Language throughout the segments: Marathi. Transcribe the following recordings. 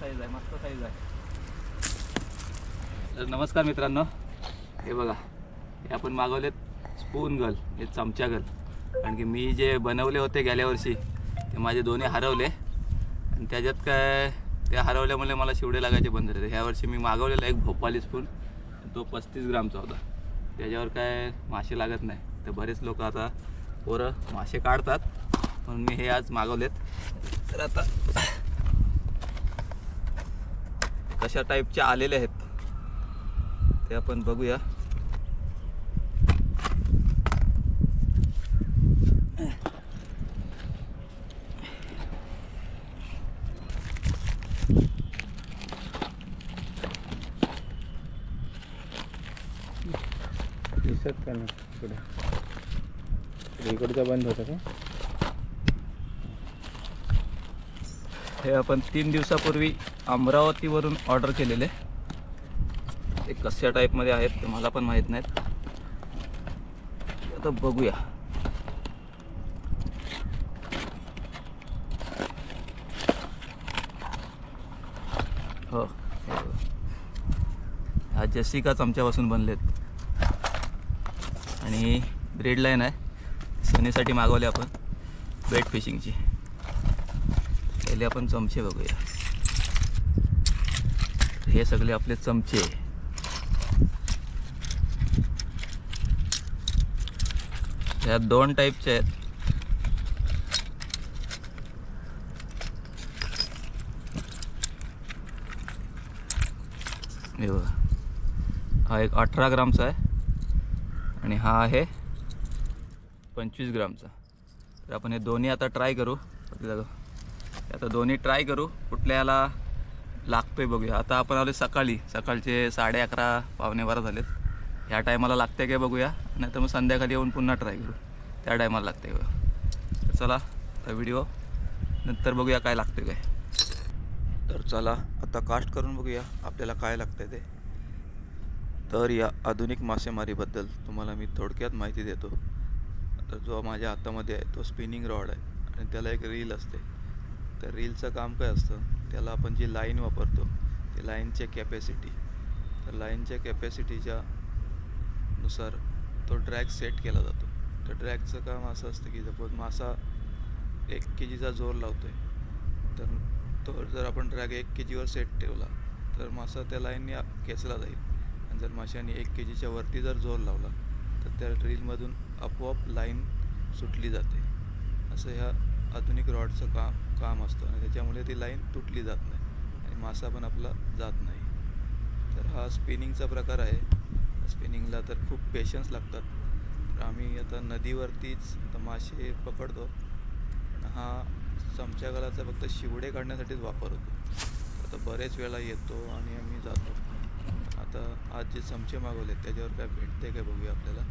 साईज आहे, मस्त साईज आहे. तर नमस्कार मित्रांनो, हे बघा, हे आपण मागवलेत स्पून गल, हे चमचा गल. कारण की मी जे बनवले होते गेल्या वर्षी ते माझे दोन्ही हरवले आणि त्याच्यात काय ते हरवल्यामुळे मला शिवडे लागायचे बंद झाले. ह्या वर्षी मी मागवलेला एक भोपाली स्पून, तो 35 ग्रामचा होता. त्याच्यावर काय मासे लागत नाही. तर बरेच लोक आता पोरं मासे काढतात म्हणून मी हे आज मागवलेत. तर आता कशा टाईपचे आलेले आहेत ते आपण बघूया. दिसत का ना इकडे, इकडचा बंद होता का? हे आपण 3 दिवसापूर्वी अमरावतीवरून ऑर्डर केलेले. ते कशा टाईपमध्ये आहेत ते मला पण माहीत नाहीत. आता बघूया. हो, हा जसिका चमच्यापासून बनलेत आणि ब्रेड लाईन आहे. सोनीसाठी मागवले आपण बेट फिशिंगची. पहिले आपण चमचे बघूया. हे सगळे आपले चमचे. ह्या 2 टाईपचे आहेत. हे बघा, हा एक 18 ग्रामचा आहे आणि हा आहे 25 ग्रामचा. तर आपण हे दोन्ही आता ट्राय करू. आता दोन्ही ट्राय करू, कुठल्याला लागतोय बघूया. आता आपण आलो सकाळचे 11:30 पावणे 12 झालेत. ह्या टायमाला लागते काय बघूया, नाही तर मग संध्याकाळी येऊन पुन्हा ट्राय करू. त्या टायमाला लागते का. तर चला, तर व्हिडिओ नंतर बघूया काय लागते काय. तर चला आता कास्ट करून बघूया आपल्याला काय लागतंय ते. तर या आधुनिक मासेमारीबद्दल तुम्हाला मी थोडक्यात माहिती देतो. तर जो माझ्या हातामध्ये आहे तो स्पिनिंग रॉड आहे आणि त्याला एक रील असते. तर रीलचं काम काय असतं, त्याला आपण जी लाईन वापरतो ते लाईनचे कॅपॅसिटी, तर लाईनच्या कॅपॅसिटीच्या नुसार तो ड्रॅग सेट केला जातो. तर ड्रॅगचं काम असं असतं की सपोज मासा 1 kgचा जोर लावतो आहे, तर तो जर आपण ड्रॅग 1 kgवर सेट ठेवला तर मासा त्या लाईनने खेचला जाईल. आणि जर माशाने 1 kgच्या वरती जर जोर लावला तर त्या रीलमधून आपोआप लाईन सुटली जाते. असं ह्या आधुनिक रॉडचं काम असतं आणि त्याच्यामुळे ती लाईन तुटली जात नाही आणि मासा पण आपला जात नाही. तर हा स्पिनिंगचा प्रकार आहे. स्पिनिंगला तर खूप पेशन्स लागतात. तर आम्ही आता नदीवरतीच मासे पकडतो. हा चमच्या गलाचा फक्त शिवडे काढण्यासाठीच वापर होतो. आता बरेच वेळा येतो आणि आम्ही जातो. आता आज जे चमचे मागवले त्याच्यावर काय भेटते काय बघूया आपल्याला.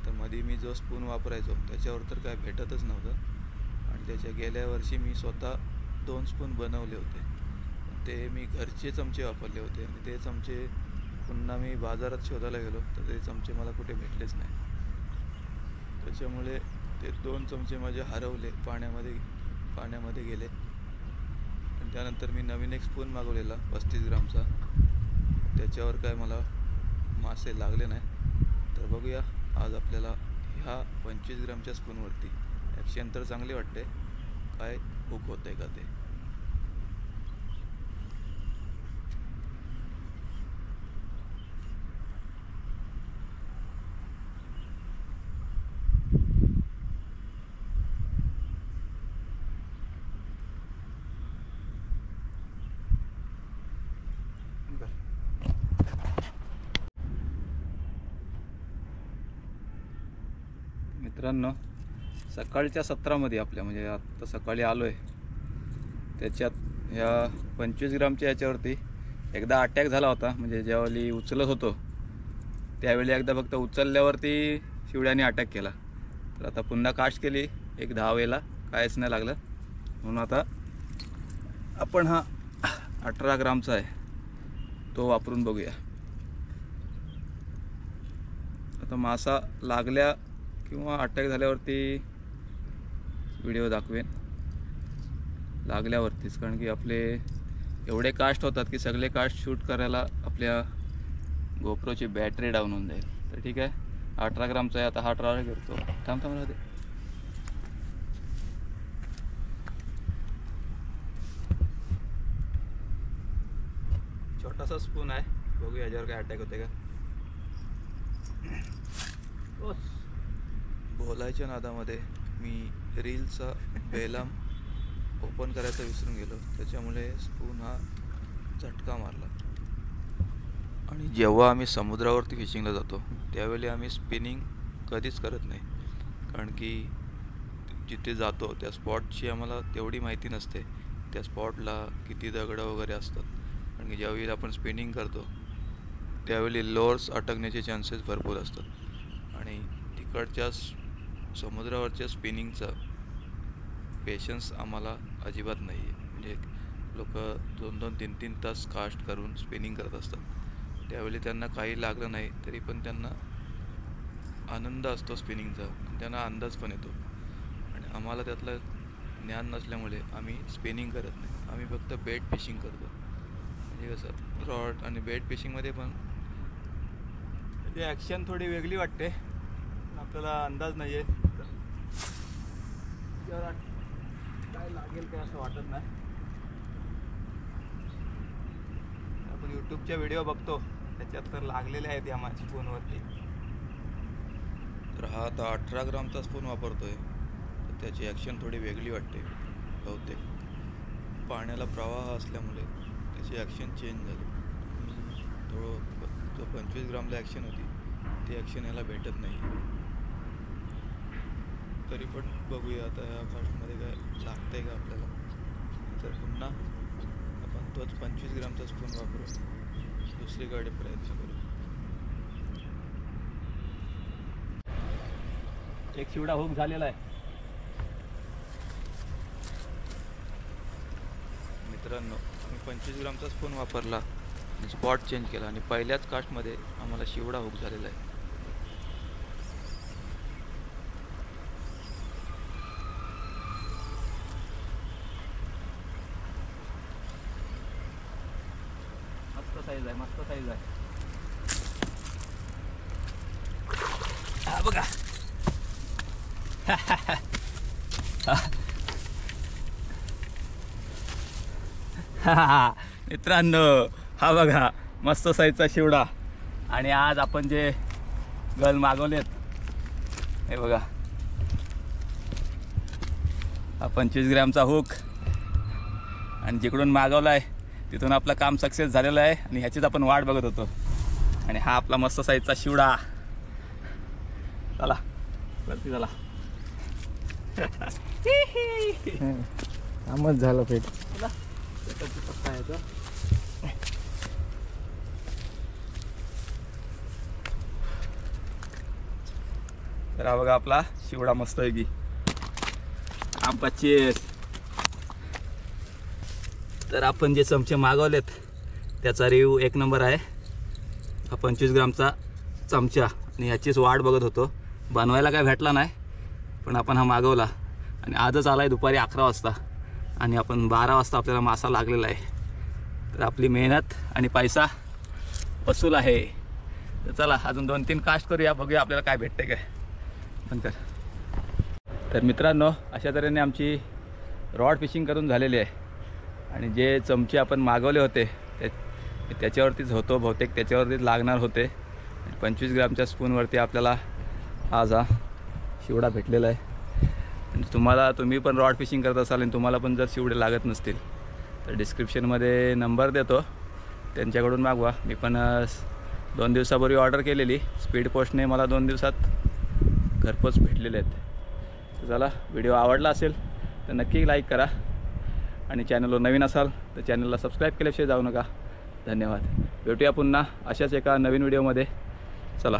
तर मध्ये मी जो स्पून वापरायचो त्याच्यावर तर काय भेटतच नव्हतं आणि त्याच्या गेल्या वर्षी मी स्वतः 2 स्पून बनवले होते. ते मी घरचे चमचे वापरले होते आणि ते चमचे पुन्हा मी बाजारात शोधायला गेलो तर ते चमचे मला कुठे भेटलेच नाही. त्याच्यामुळे ते 2 चमचे माझे हरवले, पाण्यामध्ये गेले. आणि त्यानंतर मी नवीन एक स्पून मागवलेला 35 ग्रामचा. त्याच्यावर काय मला मासे लागले नाही. तर बघूया आज आपल्याला ह्या 25 ग्रामच्या स्पूनवरती ॲक्शन तर चांगली वाटते, काय हुक होतं आहे का ते. मित्रांनो, सकाळच्या सत्रामध्ये आपल्या म्हणजे आत्ता सकाळी आलो आहे त्याच्यात ह्या 25 ग्रामच्या याच्यावरती एकदा अटॅक झाला होता. म्हणजे ज्यावेळी उचलत होतो त्यावेळी एकदा फक्त उचलल्यावरती शिवड्याने अटॅक केला. तर आता पुन्हा कास्ट केली एक 10 वेळेला, काहीच नाही लागलं. म्हणून आता आपण हा 18 ग्रामचा आहे तो वापरून बघूया. आता मासा लागल्या किंवा अटॅक झाल्यावरती व्हिडिओ दाखवेन लागल्यावरतीच, कारण की आपले एवढे कास्ट होतात की सगळे कास्ट शूट करायला आपल्या गोप्रोची बॅटरी डाऊन होऊन जाईल. तर ठीक आहे, 18 ग्रामचा आहे. आता हा ट्राय करतो. थांब राहते. छोटासा स्पून आहे, बघूया याच्यावर काय अटॅक होते का. बोलायच्या नादामध्ये मी रीलचा बेलाम ओपन करायचं विसरून गेलो, त्याच्यामुळे स्पून हा झटका मारला. आणि जेव्हा आम्ही समुद्रावरती फिशिंगला जातो त्यावेळी आम्ही स्पिनिंग कधीच करत नाही, कारण की जिथे जातो त्या स्पॉटची आम्हाला तेवढी माहिती नसते, त्या स्पॉटला किती दगडं वगैरे असतात. कारण की ज्यावेळी आपण स्पिनिंग करतो त्यावेळी लोअर्स अटकण्याचे चान्सेस भरपूर असतात. आणि तिकडच्या समुद्रावरच्या स्पिनिंगचा पेशन्स आम्हाला अजिबात नाही आहे. म्हणजे लोक 2-2, 3-3 तास कास्ट करून स्पिनिंग करत असतात. त्यावेळी त्यांना काही लागलं नाही तरी पण त्यांना आनंद असतो स्पिनिंगचा, आणि त्यांना अंदाज पण येतो. आणि आम्हाला त्यातलं ज्ञान नसल्यामुळे आम्ही स्पिनिंग करत नाही, आम्ही फक्त बेट फिशिंग करतो. म्हणजे कसं रॉड आणि बेट फिशिंगमध्ये पण ते ॲक्शन थोडी वेगळी वाटते, आपल्याला अंदाज नाही आहे काय लागेल काय असं वाटत नाही. आपण यूट्यूबच्या व्हिडिओ बघतो त्याच्यात तर लागलेले आहेत या माझ्या स्पूनवरती. तर हा आता 18 ग्रामचा स्पून वापरतोय, तर त्याची ॲक्शन थोडी वेगळी वाटते. बहुतेक पाण्याला प्रवाह असल्यामुळे त्याची ॲक्शन चेंज झाली. जो 25 ग्रामला ॲक्शन होती ती ॲक्शन याला भेटत नाही. तरी पण बघूया आता या कास्टमध्ये काय लागतंय का आपल्याला. तर पुन्हा आपण तोच 25 ग्रामचा स्पून वापरून दुसरीकडे प्रयत्न करू. एक शिवडा हुक झालेला आहे मित्रांनो. आम्ही 25 ग्रामचा स्पून वापरला आणि स्पॉट चेंज केला आणि पहिल्याच कास्टमध्ये आम्हाला शिवडा हुक झालेला आहे. मस्त साईज आहे, मस्त साईज आहे. हा बघा. मित्रांनो हा बघा मस्त साईजचा शिवडा. आणि आज आपण जे गल मागवलेत हे बघा, हा 25 ग्रामचा हुक. आणि जिकडून मागवला आहे तिथून आपलं काम सक्सेस झालेलं आहे आणि ह्याचीच आपण वाट बघत होतो. आणि हा आपला मस्त साईजचा शिवडा. चला वरती चला. कामच झालं पेट. तर हा बघा आपला शिवडा मस्त आहे की. हा 25. तर आपण जे चमचे मागवलेत त्याचा रिव्ह्यू 1 नंबर आहे. हा 25 ग्रामचा चमचा आणि ह्याचीच वाट बघत होतो. बनवायला काय भेटला नाही पण आपण हा मागवला आणि आजच आला आहे दुपारी 11 वाजता आणि आपण 12 वाजता आपल्याला मासा लागलेला आहे. तर आपली मेहनत आणि पैसा वसूल आहे. तर चला अजून 2-3 कास्ट करूया, बघूया आपल्याला काय भेटते काय. नंतर तर मित्रांनो अशा तऱ्हेने आमची रॉड फिशिंग करून झालेली आहे. आणि जे चमचे आपण मागवले होते त्याच्यावरतीच होतो, बहुतेक त्याच्यावरतीच लागणार होते. 25 ग्रामच्या स्पूनवरती आपल्याला आज हा शिवडा भेटलेला आहे. आणि तुम्ही पण रॉड फिशिंग करत असाल आणि तुम्हाला पण जर शिवडे लागत नसतील तर डिस्क्रिप्शनमध्ये नंबर देतो, त्यांच्याकडून मागवा. मी पण 2 दिवसापूर्वी ऑर्डर केलेली, स्पीड पोस्टने मला 2 दिवसात घरपोच भेटलेले आहेत. तर चला व्हिडिओ आवडला असेल तर नक्की लाईक करा आणि चॅनलवर नवीन असाल तर चॅनलला सबस्क्राईब केल्याशिवाय जाऊ नका. धन्यवाद. भेटूया पुन्हा अशाच एका नवीन व्हिडिओमध्ये. चला.